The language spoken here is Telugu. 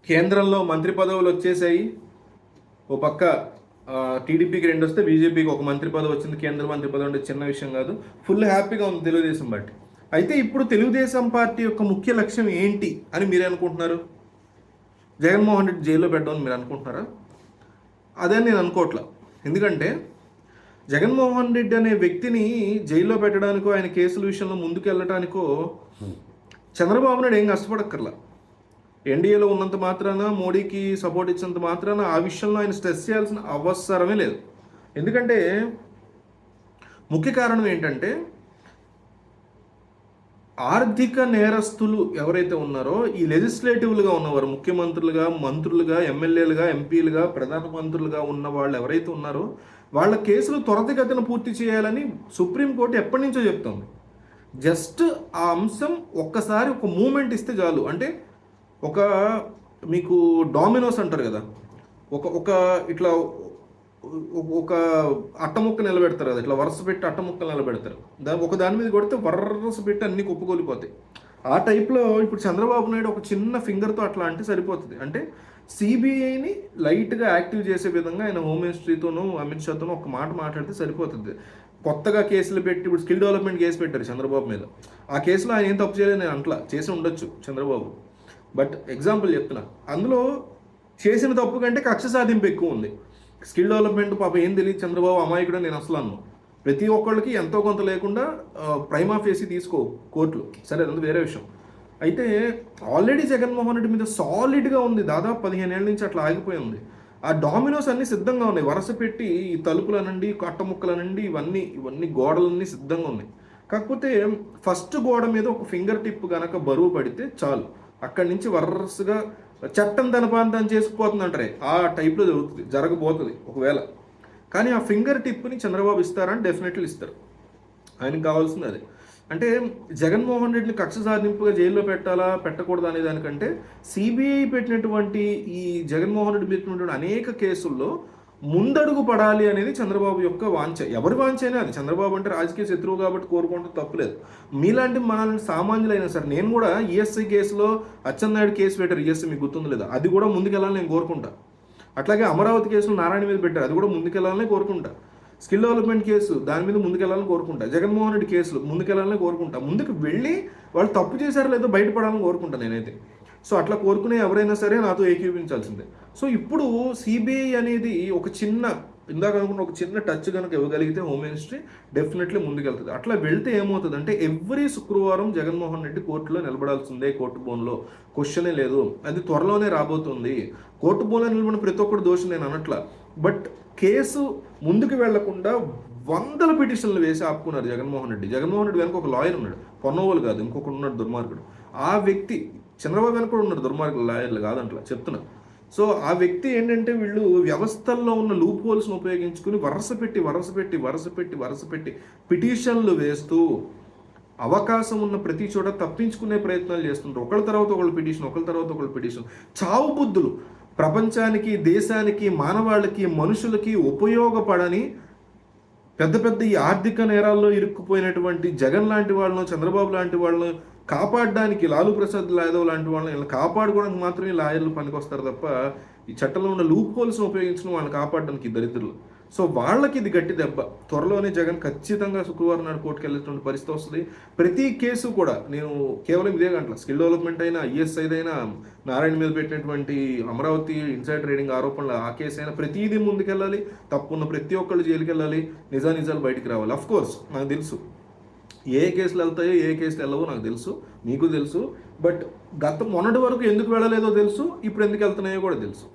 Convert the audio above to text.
కేంద్రంలో మంత్రి పదవులు వచ్చేసాయి. ఓ పక్క టీడీపీకి 2 వస్తే బీజేపీకి ఒక మంత్రి పదవి వచ్చింది. కేంద్ర మంత్రి పదవి అంటే చిన్న విషయం కాదు. ఫుల్ హ్యాపీగా ఉంది తెలుగుదేశం బట్టి. అయితే ఇప్పుడు తెలుగుదేశం పార్టీ యొక్క ముఖ్య లక్ష్యం ఏంటి అని మీరు అనుకుంటున్నారు? జగన్మోహన్ రెడ్డి జైల్లో పెట్టడం మీరు అనుకుంటున్నారా? అదే నేను అనుకోవట్లా. ఎందుకంటే జగన్మోహన్ రెడ్డి అనే వ్యక్తిని జైల్లో పెట్టడానికో, ఆయన కేసుల విషయంలో ముందుకు వెళ్ళటానికో చంద్రబాబు నాయుడు ఏం కష్టపడక్కర్లా. ఎన్డీఏలో ఉన్నంత మాత్రాన, మోడీకి సపోర్ట్ ఇచ్చినంత మాత్రాన ఆ విషయంలో ఆయన స్ట్రెస్ చేయాల్సిన అవసరమే లేదు. ఎందుకంటే ముఖ్య కారణం ఏంటంటే ఆర్థిక నేరస్తులు ఎవరైతే ఉన్నారో ఈ లెజిస్లేటివ్లుగా ఉన్నవారు, ముఖ్యమంత్రులుగా, మంత్రులుగా, ఎమ్మెల్యేలుగా, ఎంపీలుగా, ప్రధానమంత్రులుగా ఉన్న వాళ్ళు ఎవరైతే ఉన్నారో వాళ్ళ కేసులు త్వరితగతిన పూర్తి చేయాలని సుప్రీంకోర్టు ఎప్పటి నుంచో చెప్తుంది. జస్ట్ ఆ అంశం ఒక్కసారి ఒక మూమెంట్ ఇస్తే చాలు. అంటే ఒక మీకు డామినోస్ అంటారు కదా, ఒక ఒక ఇట్లా ఒక అట్టముక్క నిలబెడతారు కదా, ఇట్లా వరుస పెట్టి అట్టముక్కలు నిలబెడతారు. దాని మీద కొడితే వరుస పెట్టి అన్ని కుప్పకూలిపోతాయి. ఆ టైప్లో ఇప్పుడు చంద్రబాబు నాయుడు ఒక చిన్న ఫింగర్తో అట్లా అంటే సరిపోతుంది. అంటే సిబిఐని లైట్గా యాక్టివ్ చేసే విధంగా ఆయన హోమ్ మినిస్ట్రీతోనూ అమిత్ షాతోనూ ఒక మాట మాట్లాడితే సరిపోతుంది. కొత్తగా కేసులు పెట్టి ఇప్పుడు స్కిల్ డెవలప్మెంట్ కేసు పెట్టారు చంద్రబాబు మీద. ఆ కేసులో ఆయన ఏం తప్పు చేయలేదు, నేను అంట్లా చేసి ఉండొచ్చు చంద్రబాబు, బట్ ఎగ్జాంపుల్ చెప్తున్నా. అందులో చేసిన తప్పు కంటే కక్ష సాధింపు ఎక్కువ ఉంది. స్కిల్ డెవలప్మెంట్ పాప ఏం తెలియదు చంద్రబాబు అమాయకుడు నేను అసలు అన్నాను. ప్రతి ఒక్కళ్ళకి ఎంతో కొంత లేకుండా ప్రైమా ఫేసి తీసుకో కోర్టులు, సరే అది వేరే విషయం. అయితే ఆల్రెడీ జగన్మోహన్ రెడ్డి మీద సాలిడ్గా ఉంది, దాదాపు 15 ఏళ్ళ నుంచి అట్లా ఆగిపోయి ఉంది. ఆ డామినోస్ అన్నీ సిద్ధంగా ఉన్నాయి, వరుస పెట్టి ఈ తలుపులనండి, కట్టముక్కలనండి, ఇవన్నీ గోడలన్నీ సిద్ధంగా ఉన్నాయి. కాకపోతే ఫస్ట్ గోడ మీద ఒక ఫింగర్ టిప్ కనుక బరువు పడితే చాలు, అక్కడి నుంచి వరుసగా చట్టం తన ప్రాంతం చేసుకుపోతుంది అంటారే, ఆ టైప్లో జరగబోతుంది ఒకవేళ. కానీ ఆ ఫింగర్ టిప్ని చంద్రబాబు ఇస్తారని డెఫినెట్లీ ఇస్తారు. ఆయనకు కావాల్సింది అదే. అంటే జగన్మోహన్ రెడ్డిని కక్ష సాధింపుగా జైల్లో పెట్టాలా పెట్టకూడదు అనే దానికంటే సిబిఐ పెట్టినటువంటి ఈ జగన్మోహన్ రెడ్డి పెట్టినటువంటి అనేక కేసుల్లో ముందడుగు పడాలి అనేది చంద్రబాబు యొక్క వాంఛ. ఎవరి వాంఛ అయినా అది, చంద్రబాబు అంటే రాజకీయ శత్రువు కాబట్టి కోరుకుంటే తప్పులేదు. మీలాంటి మనల్ని సామాన్యులైనా సరే, నేను కూడా ఈఎస్ఐ కేసులో అచ్చెన్నాయుడు కేసు పెట్టారు, ఈఎస్ఐ మీకు గుర్తుంది లేదా, అది కూడా ముందుకెళ్ళాలని నేను కోరుకుంటా. అట్లాగే అమరావతి కేసులో నారాయణ మీద పెట్టారు, అది కూడా ముందుకెళ్ళాలని కోరుకుంటా. స్కిల్ డెవలప్మెంట్ కేసు దాని మీద ముందుకెళ్ళాలని కోరుకుంటా. జగన్మోహన్ రెడ్డి కేసులు ముందుకెళ్ళాలని కోరుకుంటా. ముందుకు వెళ్ళి వాళ్ళు తప్పు చేశారో లేదో బయటపడాలని కోరుకుంటా నేనైతే. సో అట్లా కోరుకునే ఎవరైనా సరే నాతో ఏకీభవించాల్సిందే. సో ఇప్పుడు సిబిఐ అనేది ఒక చిన్న, ఇందాక అనుకున్న ఒక చిన్న టచ్ కనుక ఇవ్వగలిగితే హోమ్ మినిస్ట్రీ డెఫినెట్లీ ముందుకెళ్తుంది. అట్లా వెళ్తే ఏమవుతుంది అంటే ఎవ్రీ శుక్రవారం జగన్మోహన్ రెడ్డి కోర్టులో నిలబడాల్సిందే, కోర్టు బోన్లో, క్వశ్చనే లేదు. అది త్వరలోనే రాబోతుంది. కోర్టు బోన్లో నిలబడిన ప్రతి ఒక్కరు దోషం నేను అనట్లా, బట్ కేసు ముందుకు వెళ్లకుండా 100 పిటిషన్లు వేసి ఆపుకున్నారు జగన్మోహన్ రెడ్డి. జగన్మోహన్ రెడ్డి వెనక ఒక లాయర్ ఉన్నాడు, పొన్నోలు కాదు, ఇంకొకడు ఉన్నాడు దుర్మార్గుడు. ఆ వ్యక్తి చంద్రబాబు వెనక కూడా ఉన్నాడు దుర్మార్గుడు, లాయర్లు కాదంట్లా చెప్తున్నా. సో ఆ వ్యక్తి ఏంటంటే వీళ్ళు వ్యవస్థల్లో ఉన్న లూప్ హోల్స్ను ఉపయోగించుకుని వరుస పెట్టి పిటిషన్లు వేస్తూ అవకాశం ఉన్న ప్రతి చోట తప్పించుకునే ప్రయత్నాలు చేస్తుంటారు. ఒకళ్ళ తర్వాత ఒకళ్ళ పిటిషన్. చావు బుద్ధులు ప్రపంచానికి, దేశానికి, మానవాళికి, మనుషులకి ఉపయోగపడని పెద్ద ఈ ఆర్థిక నేరాల్లో ఇరుక్కుపోయినటువంటి జగన్ లాంటి వాళ్ళను, చంద్రబాబు లాంటి వాళ్ళను కాపాడడానికి, లాలూ ప్రసాద్ యాదవ్ లాంటి వాళ్ళని కాపాడుకోవడానికి మాత్రమే లాయర్లు పనికొస్తారు తప్ప ఈ చట్టంలో ఉన్న లూప్ హోల్స్ను ఉపయోగించిన వాళ్ళని కాపాడడానికి దరిద్రులు. సో వాళ్ళకి ఇది గట్టి దెబ్బ. త్వరలోనే జగన్ ఖచ్చితంగా శుక్రవారం నాడు కోర్టుకు వెళ్ళేటువంటి పరిస్థితి వస్తుంది. ప్రతి కేసు కూడా నేను కేవలం ఇదే గంటల స్కిల్ డెవలప్మెంట్ అయినా, ఈఎస్ఐదైనా, నారాయణ మీద పెట్టినటువంటి అమరావతి ఇన్సైడ్ ట్రేడింగ్ ఆరోపణలు ఆ కేసు అయినా ప్రతిదీ ముందుకెళ్ళాలి. తప్పున్న ప్రతి ఒక్కళ్ళు జైలుకి వెళ్ళాలి, నిజాలు బయటికి రావాలి. అఫ్ కోర్స్ నాకు తెలుసు ఏ కేసులు వెళ్తాయో ఏ కేసులు వెళ్ళవో నాకు తెలుసు, మీకు తెలుసు. బట్ మొన్నటి వరకు ఎందుకు వెళ్ళలేదో తెలుసు, ఇప్పుడు ఎందుకు వెళ్తున్నాయో కూడా తెలుసు.